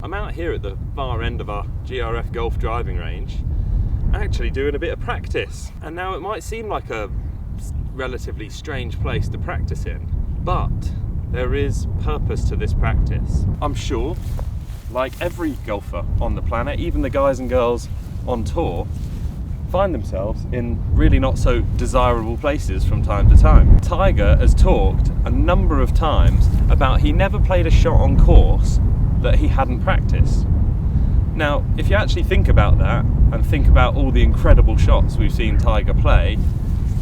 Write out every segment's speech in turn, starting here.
I'm out here at the far end of our GRF golf driving range, actually doing a bit of practice. And now it might seem like a relatively strange place to practice in, but there is purpose to this practice. I'm sure, like every golfer on the planet, even the guys and girls on tour, find themselves in really not so desirable places from time to time. Tiger has talked a number of times about he never played a shot on course that he hadn't practiced. Now, if you actually think about that and think about all the incredible shots we've seen Tiger play,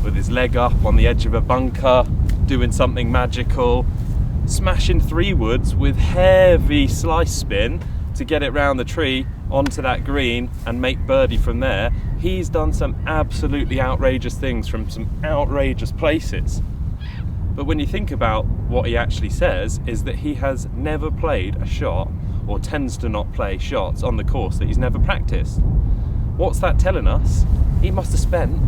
with his leg up on the edge of a bunker, doing something magical, smashing 3 woods with heavy slice spin to get it round the tree onto that green and make birdie from there. He's done some absolutely outrageous things from some outrageous places. But when you think about what he actually says, is that he has never played a shot, or tends to not play shots on the course that he's never practiced. What's that telling us? He must have spent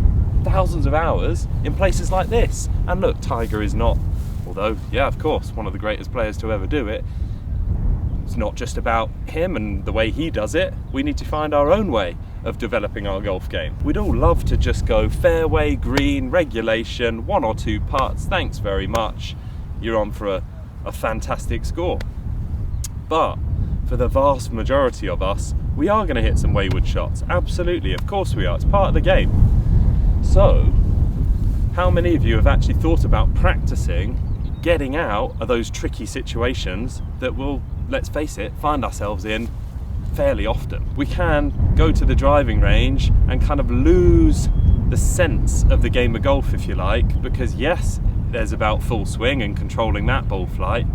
thousands of hours in places like this. And look, Tiger is not, although, yeah, of course, one of the greatest players to ever do it. It's not just about him and the way he does it. We need to find our own way of developing our golf game. We'd all love to just go fairway, green, regulation, 1 or 2 putts, thanks very much, you're on for a fantastic score. But for the vast majority of us, we are going to hit some wayward shots. Absolutely, of course we are. It's part of the game. So, how many of you have actually thought about practicing getting out of those tricky situations that will, let's face it, find ourselves in fairly often? We can go to the driving range and kind of lose the sense of the game of golf, if you like, because yes, there's about full swing and controlling that ball flight,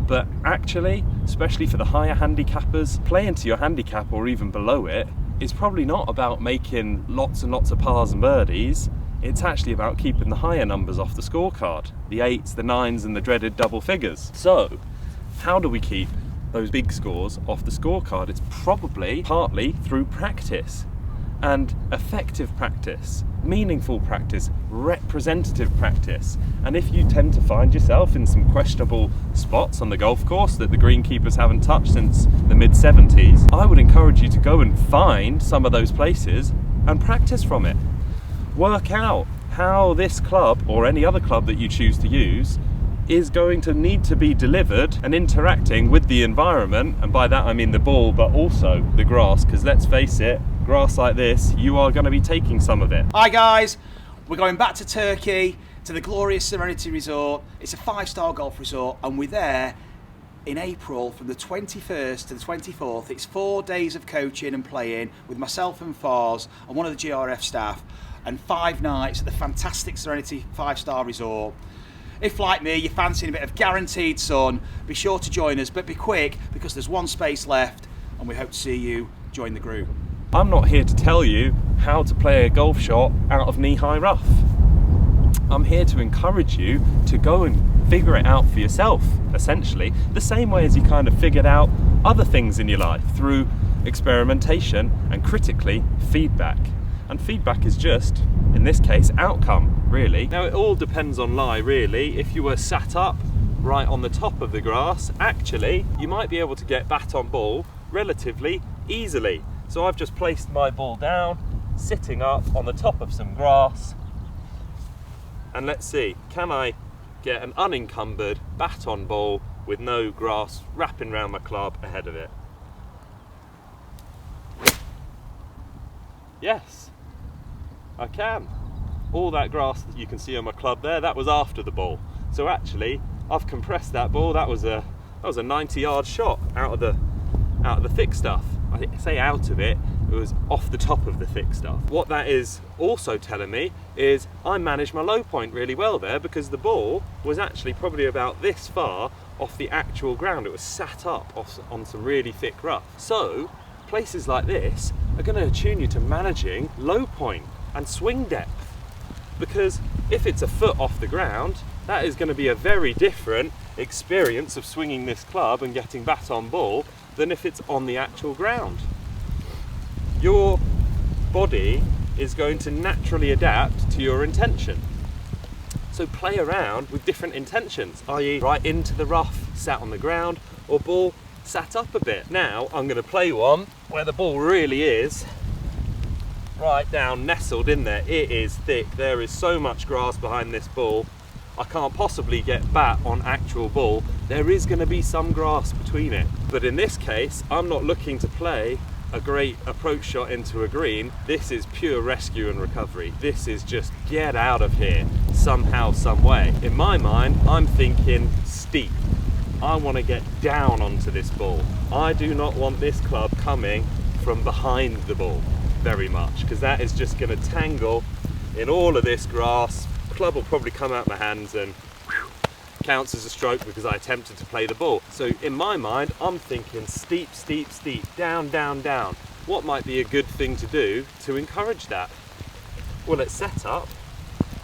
but actually, especially for the higher handicappers, playing to your handicap or even below it is probably not about making lots and lots of pars and birdies. It's actually about keeping the higher numbers off the scorecard, the 8s, the 9s and the dreaded double figures. So, how do we keep those big scores off the scorecard? It's probably partly through practice, and effective practice, meaningful practice, representative practice. And if you tend to find yourself in some questionable spots on the golf course that the greenkeepers haven't touched since the mid-70s, I would encourage you to go and find some of those places and practice from it. Work out how this club, or any other club that you choose to use, is going to need to be delivered and interacting with the environment, and by that I mean the ball but also the grass, because let's face it, grass like this, you are going to be taking some of it. Hi guys, we're going back to Turkey, to the glorious Serenity Resort. It's a 5-star golf resort and we're there in April from the 21st to the 24th. It's 4 days of coaching and playing with myself and Fars and one of the GRF staff, and 5 nights at the fantastic Serenity 5-star resort. If, like me, you're fancying a bit of guaranteed sun, be sure to join us, but be quick because there's 1 space left and we hope to see you join the group. I'm not here to tell you how to play a golf shot out of knee-high rough. I'm here to encourage you to go and figure it out for yourself, essentially, the same way as you kind of figured out other things in your life through experimentation and, critically, feedback. And feedback is just, in this case, outcome, really. Now, it all depends on lie, really. If you were sat up right on the top of the grass, actually, you might be able to get bat on ball relatively easily. So I've just placed my ball down, sitting up on the top of some grass, and let's see, can I get an unencumbered bat on ball with no grass wrapping around my club ahead of it? Yes, I can. All that grass that you can see on my club there, that was after the ball. So actually, I've compressed that ball. That was a 90-yard shot out of the thick stuff. I say out of it, it was off the top of the thick stuff. What that is also telling me is I managed my low point really well there, because the ball was actually probably about this far off the actual ground. It was sat up on some really thick rough. So places like this are going to attune you to managing low point and swing depth, because if it's a foot off the ground, that is going to be a very different experience of swinging this club and getting bat on ball than if it's on the actual ground. Your body is going to naturally adapt to your intention. So play around with different intentions, i.e. right into the rough, sat on the ground, or ball sat up a bit. Now I'm going to play one where the ball really is right down nestled in there. It is thick. There is so much grass behind this ball. I can't possibly get bat on actual ball. There is going to be some grass between it. But in this case, I'm not looking to play a great approach shot into a green. This is pure rescue and recovery. This is just get out of here somehow, some way. In my mind, I'm thinking steep. I want to get down onto this ball. I do not want this club coming from behind the ball very much, because that is just going to tangle in all of this grass. Club will probably come out my hands and counts as a stroke because I attempted to play the ball. So in my mind, I'm thinking steep, steep, steep, down, down, down. What might be a good thing to do to encourage that? Well, at setup,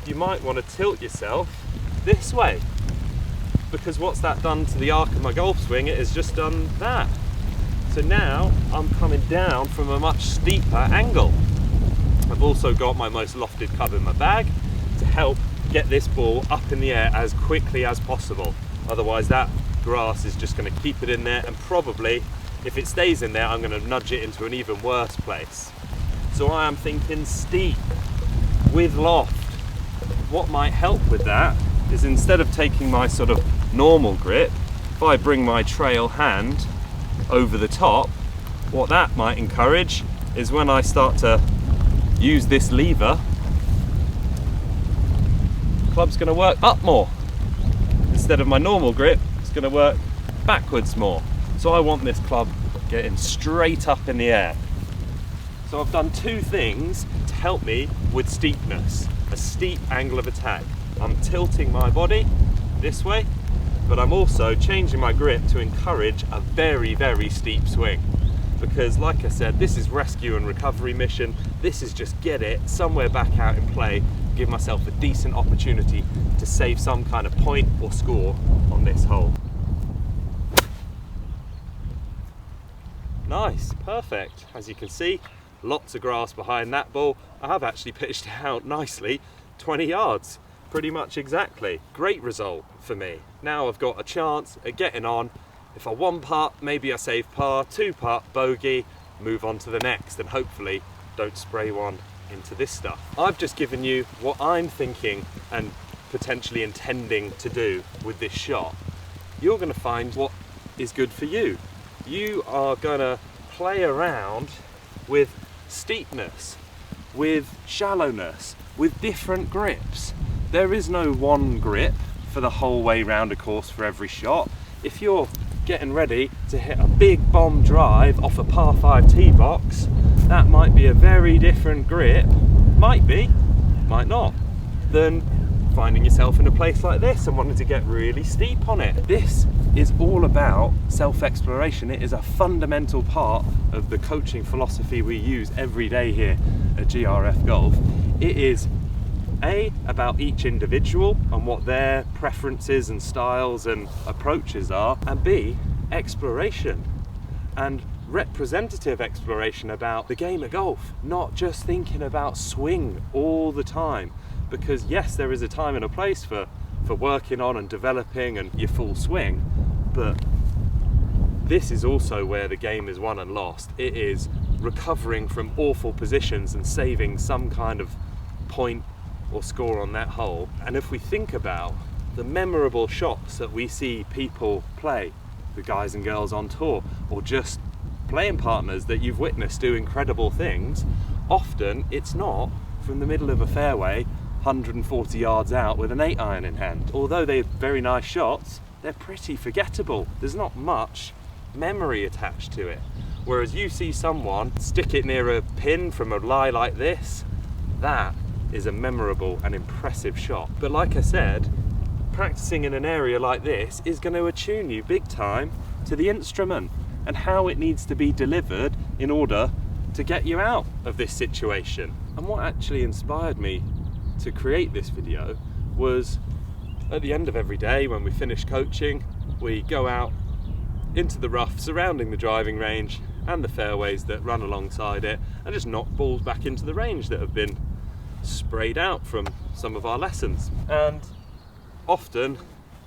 you might want to tilt yourself this way, because what's that done to the arc of my golf swing? It has just done that. So now I'm coming down from a much steeper angle. I've also got my most lofted club in my bag to help get this ball up in the air as quickly as possible. Otherwise that grass is just going to keep it in there, and probably if it stays in there, I'm going to nudge it into an even worse place. So I am thinking steep with loft. What might help with that is, instead of taking my sort of normal grip, if I bring my trail hand over the top, what that might encourage is when I start to use this lever, club's going to work up more. Instead of my normal grip, it's going to work backwards more. So I want this club getting straight up in the air. So I've done two things to help me with steepness, a steep angle of attack. I'm tilting my body this way, but I'm also changing my grip to encourage a very, very steep swing. Because like I said, this is rescue and recovery mission. This is just get it somewhere back out in play, give myself a decent opportunity to save some kind of point or score on this hole. Nice, perfect. As you can see, lots of grass behind that ball. I have actually pitched it out nicely, 20 yards, pretty much exactly. Great result for me. Now I've got a chance at getting on. If I one putt, maybe I save par, two putt, bogey, move on to the next, and hopefully don't spray one into this stuff. I've just given you what I'm thinking and potentially intending to do with this shot. You're going to find what is good for you. You are going to play around with steepness, with shallowness, with different grips. There is no one grip for the whole way round a course for every shot. If you're getting ready to hit a big bomb drive off a par 5 tee box, that might be a very different grip, might be, might not, than finding yourself in a place like this and wanting to get really steep on it. This is all about self-exploration. It is a fundamental part of the coaching philosophy we use every day here at GRF Golf. It is about each individual and what their preferences and styles and approaches are, and B, exploration and representative exploration about the game of golf, not just thinking about swing all the time. Because yes, there is a time and a place for working on and developing and your full swing, but this is also where the game is won and lost. It is recovering from awful positions and saving some kind of point or score on that hole. And if we think about the memorable shots that we see people play, the guys and girls on tour, or just playing partners that you've witnessed do incredible things, often it's not from the middle of a fairway 140 yards out with an 8-iron in hand. Although they're very nice shots, they're pretty forgettable. There's not much memory attached to it. Whereas you see someone stick it near a pin from a lie like this, that is a memorable and impressive shot. But like I said, practicing in an area like this is going to attune you big time to the instrument and how it needs to be delivered in order to get you out of this situation. And what actually inspired me to create this video was, at the end of every day when we finish coaching, we go out into the rough surrounding the driving range and the fairways that run alongside it, and just knock balls back into the range that have been sprayed out from some of our lessons. And often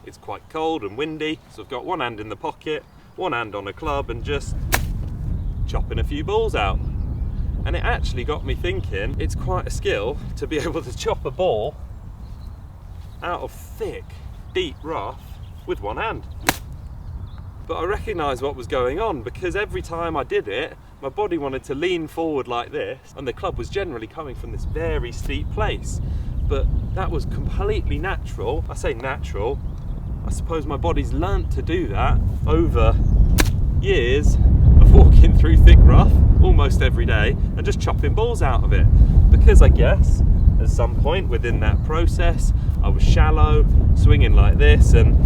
it's quite cold and windy, so I've got one hand in the pocket, one hand on a club and just chopping a few balls out. And it actually got me thinking, it's quite a skill to be able to chop a ball out of thick, deep rough with one hand. But I recognised what was going on, because every time I did it, my body wanted to lean forward like this, and the club was generally coming from this very steep place. But that was completely natural. I say natural, I suppose my body's learnt to do that over years of walking through thick rough almost every day and just chopping balls out of it. Because I guess at some point within that process I was shallow, swinging like this, and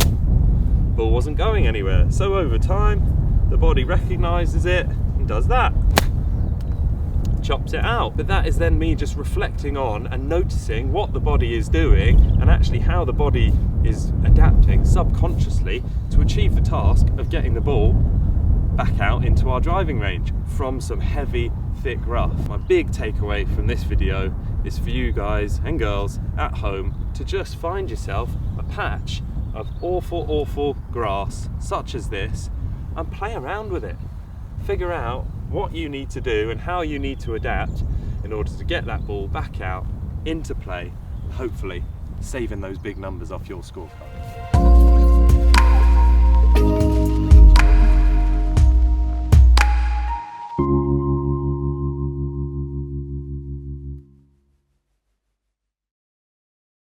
ball wasn't going anywhere. So over time the body recognises it and does that, chops it out. But that is then me just reflecting on and noticing what the body is doing, and actually how the body is adapting subconsciously to achieve the task of getting the ball back out into our driving range from some heavy, thick rough. My big takeaway from this video is for you guys and girls at home to just find yourself a patch of awful grass such as this and play around with it. Figure out what you need to do and how you need to adapt in order to get that ball back out into play, and hopefully saving those big numbers off your scorecard.